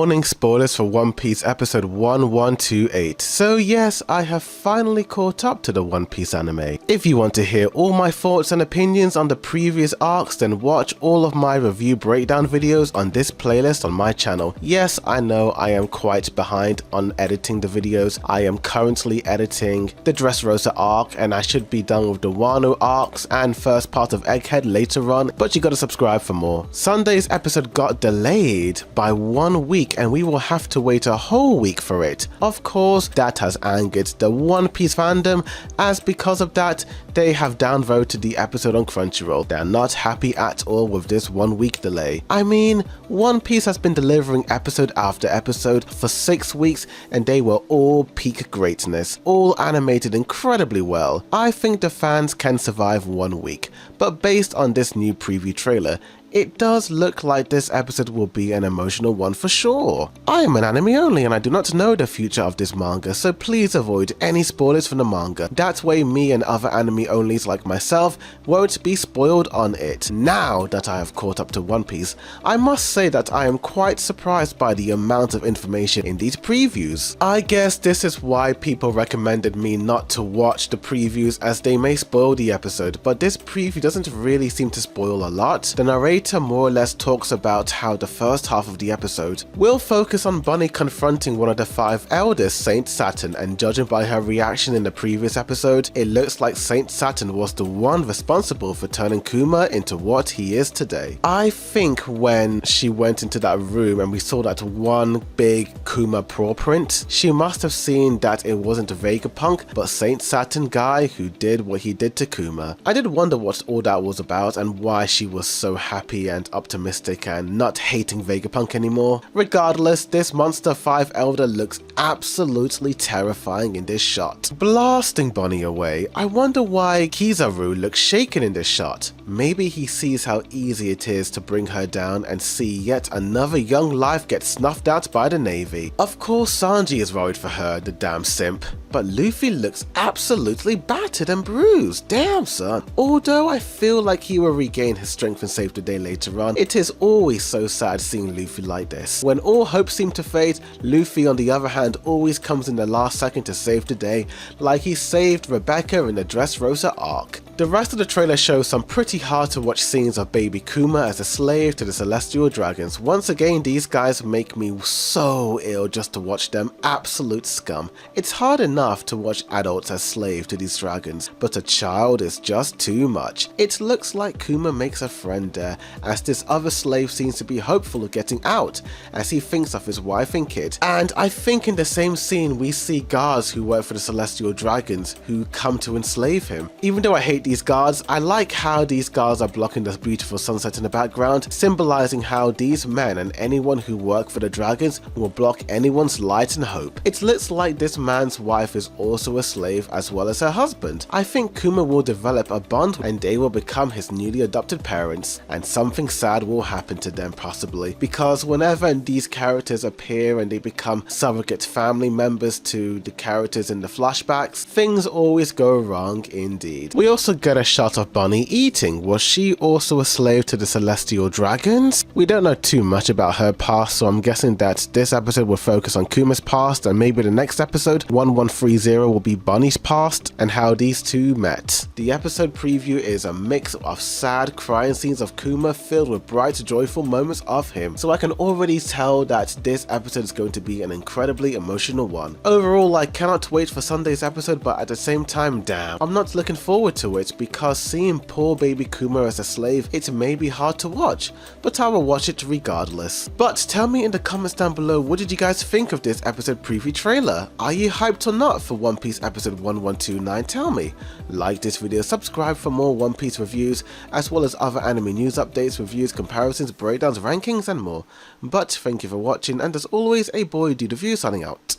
Warning, spoilers for One Piece episode 1128. So yes, I have finally caught up to the One Piece anime. If you want to hear all my thoughts and opinions on the previous arcs, then watch all of my review breakdown videos on this playlist on my channel. Yes, I know I am quite behind on editing the videos. I am currently editing the Dressrosa arc and I should be done with the Wano arcs and first part of Egghead later on, but you gotta subscribe for more. Sunday's episode got delayed by 1 week and we will have to wait a whole week for it. Of course, that has angered the One Piece fandom, as because of that, they have downvoted the episode on Crunchyroll. They are not happy at all with this 1 week delay. I mean, One Piece has been delivering episode after episode for 6 weeks and they were all peak greatness, all animated incredibly well. I think the fans can survive 1 week, but based on this new preview trailer, it does look like this episode will be an emotional one for sure. I am an anime only and I do not know the future of this manga, so please avoid any spoilers from the manga. That way me and other anime onlys like myself won't be spoiled on it. Now that I have caught up to One Piece, I must say that I am quite surprised by the amount of information in these previews. I guess this is why people recommended me not to watch the previews, as they may spoil the episode, but this preview doesn't really seem to spoil a lot. The narrator more or less talks about how the first half of the episode will focus on Bonnie confronting one of the 5 elders, Saint Saturn, and judging by her reaction in the previous episode, it looks like Saint Saturn was the one responsible for turning Kuma into what he is today. I think when she went into that room and we saw that one big Kuma paw print, she must have seen that it wasn't a Vegapunk but Saint Saturn guy who did what he did to Kuma. I did wonder what all that was about and why she was so happy and optimistic and not hating Vegapunk anymore. Regardless, this Monster 5 Elder looks absolutely terrifying in this shot. Blasting Bonnie away, I wonder why Kizaru looks shaken in this shot. Maybe he sees how easy it is to bring her down and see yet another young life get snuffed out by the Navy. Of course Sanji is worried for her, the damn simp, but Luffy looks absolutely battered and bruised. Damn son. Although I feel like he will regain his strength and save the day later on, it is always so sad seeing Luffy like this. When all hope seems to fade, Luffy on the other hand always comes in the last second to save the day, like he saved Rebecca in the Dressrosa arc. The rest of the trailer shows some pretty hard to watch scenes of baby Kuma as a slave to the Celestial Dragons. Once again, these guys make me so ill just to watch them, absolute scum. It's hard enough to watch adults as slaves to these dragons, but a child is just too much. It looks like Kuma makes a friend there, as this other slave seems to be hopeful of getting out, as he thinks of his wife and kid. And I think in the same scene we see guards who work for the Celestial Dragons who come to enslave him. Even though I hate these guards, I like how these guards are blocking the beautiful sunset in the background, symbolizing how these men and anyone who work for the dragons will block anyone's light and hope. It looks like this man's wife is also a slave as well as her husband. I think Kuma will develop a bond and they will become his newly adopted parents, and something sad will happen to them possibly, because whenever these characters appear and they become surrogate family members to the characters in the flashbacks, things always go wrong indeed. We also get a shot of Bonnie eating. Was she also a slave to the Celestial Dragons? We don't know too much about her past, so I'm guessing that this episode will focus on Kuma's past, and maybe the next episode, 1130, will be Bonnie's past and how these two met. The episode preview is a mix of sad crying scenes of Kuma filled with bright joyful moments of him, so I can already tell that this episode is going to be an incredibly emotional one. Overall, I cannot wait for Sunday's episode, but at the same time, damn, I'm not looking forward to it, because seeing poor baby Kuma as a slave, it may be hard to watch, but I will watch it regardless. But tell me in the comments down below, what did you guys think of this episode preview trailer? Are you hyped or not for One Piece episode 1129? Tell me. Like this video, subscribe for more One Piece reviews, as well as other anime news updates, reviews, comparisons, breakdowns, rankings and more. But thank you for watching, and as always, a boy Dude Review signing out.